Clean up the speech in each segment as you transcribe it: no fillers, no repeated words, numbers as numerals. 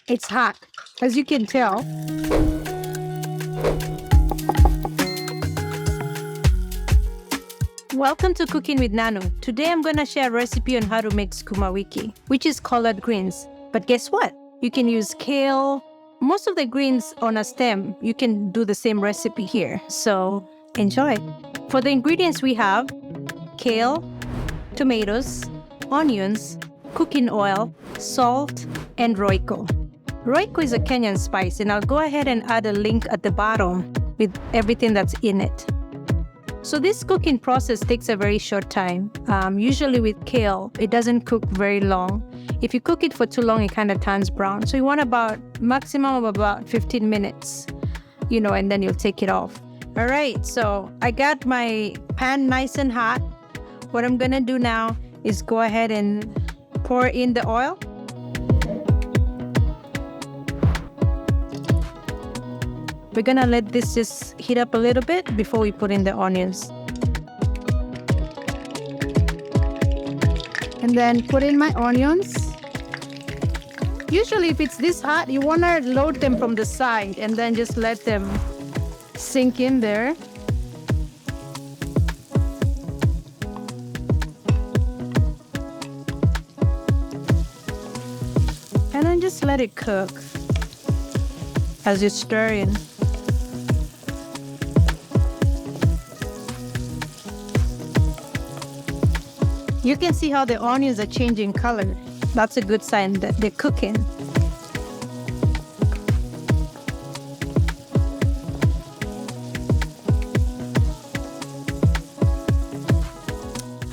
It's hot, as you can tell. Welcome to Cooking with Nanu. Today I'm going to share a recipe on how to make SUKUMA WIKI, which is collard greens. But guess what? You can use kale. Most of the greens on a stem, you can do the same recipe here. So enjoy. For the ingredients we have kale, tomatoes, onions, cooking oil, salt, and Royco. Royco is a Kenyan spice, and I'll go ahead and add a link at the bottom with everything that's in it. So this cooking process takes a very short time. Usually with kale, it doesn't cook very long. If you cook it for too long, it kind of turns brown. So you want about maximum of about 15 minutes, and then you'll take it off. All right, so I got my pan nice and hot. What I'm gonna do now is go ahead and pour in the oil. We're gonna let this just heat up a little bit before we put in the onions. And then put in my onions. Usually if it's this hot, you wanna load them from the side and then just let them sink in there. And then just let it cook as you stir in. You can see how the onions are changing color. That's a good sign that they're cooking.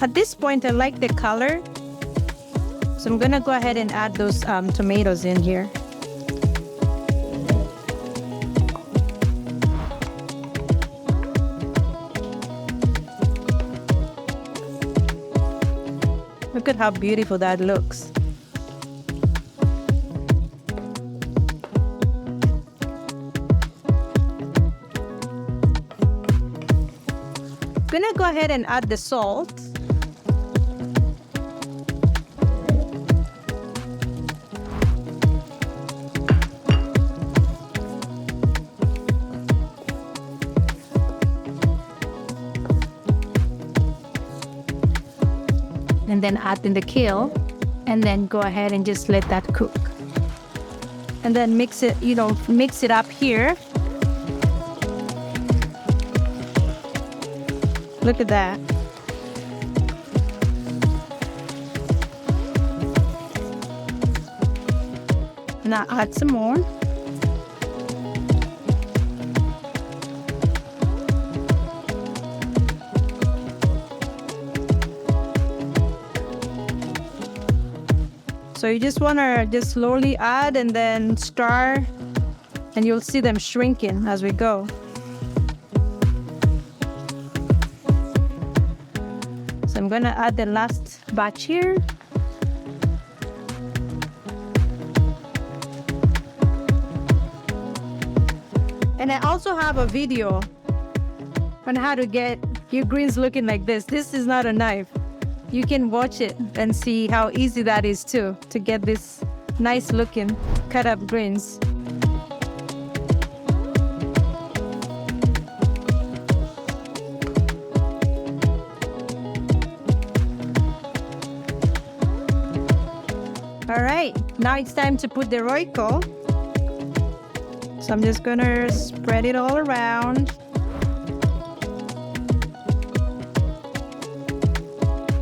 At this point, I like the color. So I'm gonna go ahead and add those tomatoes in here. Look at how beautiful that looks. I'm gonna go ahead and add the salt. And then add in the kale, and then go ahead and just let that cook. And then mix it up here. Look at that. Now add some more. So you just want to just slowly add and then stir, and you'll see them shrinking as we go. So I'm going to add the last batch here. And I also have a video on how to get your greens looking like this. This is not a knife. You can watch it and see how easy that is too, to get this nice looking cut up greens. All right, now it's time to put the Royco. So I'm just gonna spread it all around.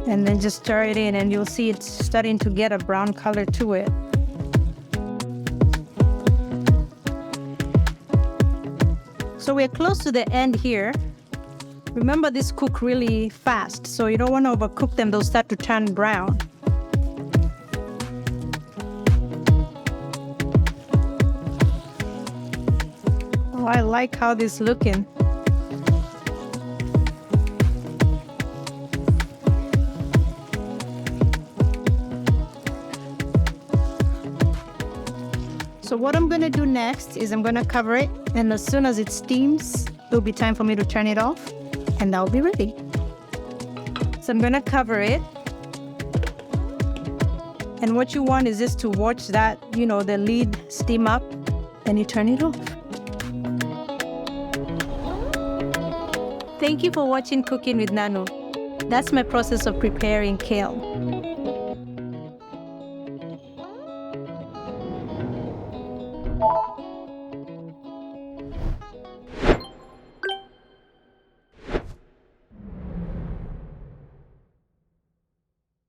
And then just stir it in, and you'll see it's starting to get a brown color to it. So we're close to the end here. Remember, this cook really fast, so you don't want to overcook them. They'll start to turn brown. Oh, I like how this is looking. So what I'm gonna do next is I'm gonna cover it, and as soon as it steams, it'll be time for me to turn it off, and that'll be ready. So I'm gonna cover it, And what you want is just to watch that, the lid steam up, then you turn it off. Thank you for watching Cooking with Nanu. That's my process of preparing kale.